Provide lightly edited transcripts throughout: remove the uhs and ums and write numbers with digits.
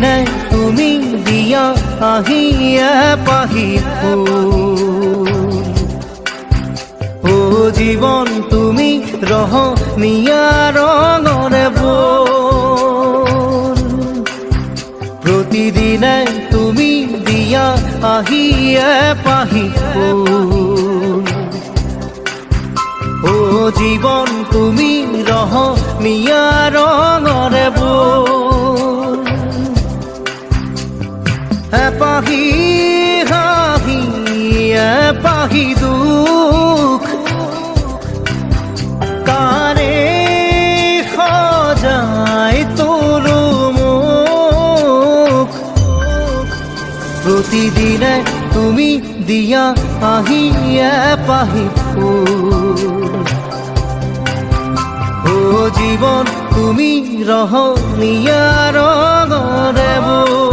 প্ৰতিদিনে তুমি দিয়া আহিয়ে পাহি ফুল ও জীৱন তুমি ৰহনীয়া ৰঙৰে বল প্ৰতিদিনে তুমি দিয়া আহিয়ে পাহি ফুল ও জীৱন তুমি ৰহনীয়া ৰঙৰে বল এপাহি হাঁহি এপাহি দুখ কাৰে সজাই তোলো মোক প্ৰতিদিনে তুমি দিয়া আহিয়ে পাহি ফুল ও জীৱন তুমি ৰহনীয়া ৰঙৰে বল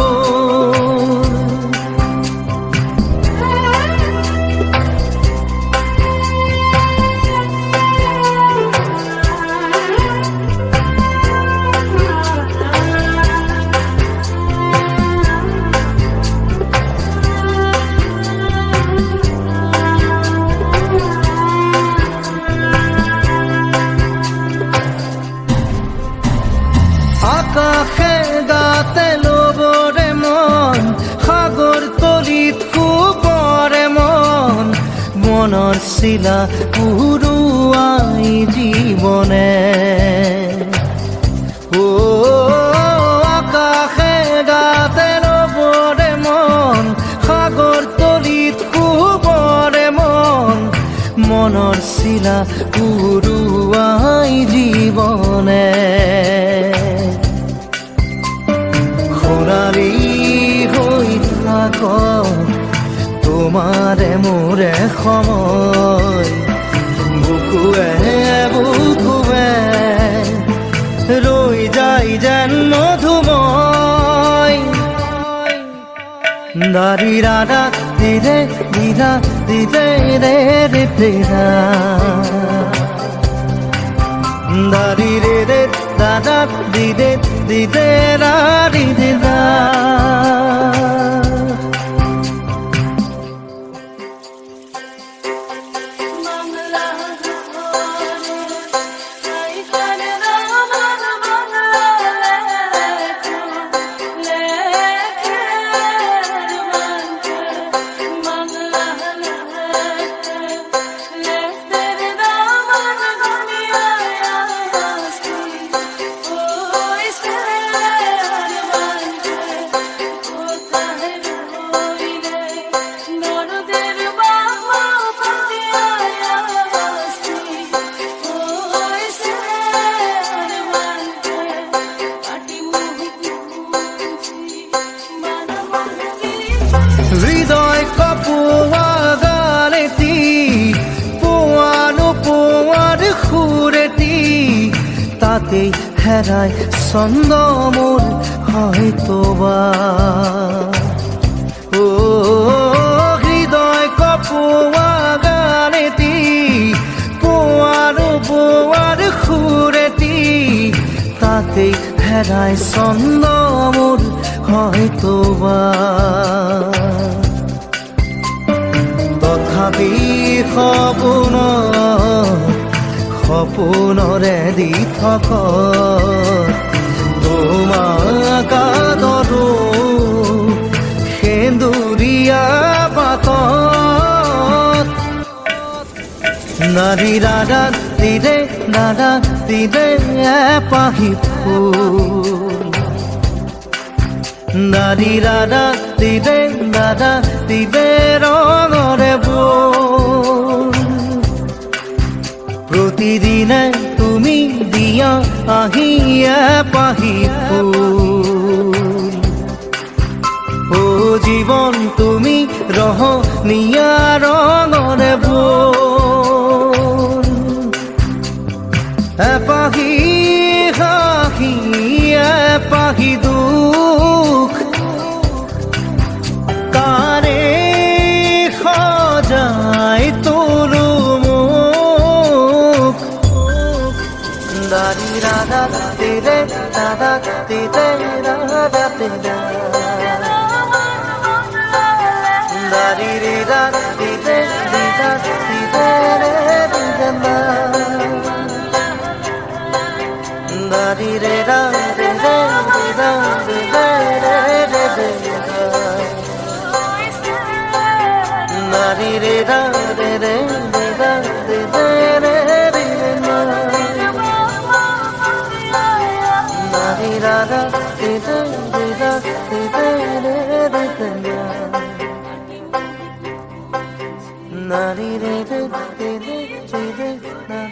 আকাশে গাতে লবৰে মন সাগৰ তলিত শুবৰে মন মনৰ চিলা উৰুৱাই জীৱনে ও আকাশে গাতে লবৰে মন সাগৰ তলিত শুবৰে মন মনৰ চিলা উৰুৱাই জীৱনে সোণালী হৈ থাক তোমাৰে মোৰে সময় বুকুৱে বুকুৱে ৰৈ যায় যেন মধুময় দাৰি ৰাধা দিদে দিদা দিদে ৰে ৰে দিদা দারি রে রে দাদা দিদে দিদে রারি দিদা হৃদয় কপোৱা গালেতি পোৱানো পোৱাৰ সুৰেতি তাতেই হেৰাই ছন্দ মোৰ হয়তোবা ও হৃদয় কপোৱা গালেতি পোৱানো পোৱাৰ সুৰেতি তাতেই হেৰাই ছন্দ মোৰ হয়তোবা তথাপি সপোনৰে দি থক তোমাক আদৰো সেন্দুৰীয়া পাতত নাৰী দাদা দিদে এপাহি ফুল নাৰী দাদা দিদে ৰঙৰে বল প্ৰতিদিনে তুমি দিয়া আহিয়ে পাহি ফুল ও জীৱন তুমি ৰহনীয়া ৰঙৰে বল এপাহি হাঁহি এপাহি দুখ কাৰে সজাই তোলো মোক da di da da di re da da di re da da di da da di re da di re di da di re di da da di re da di re di da di re di da da di re da di re di da di re da da di da di da di da di da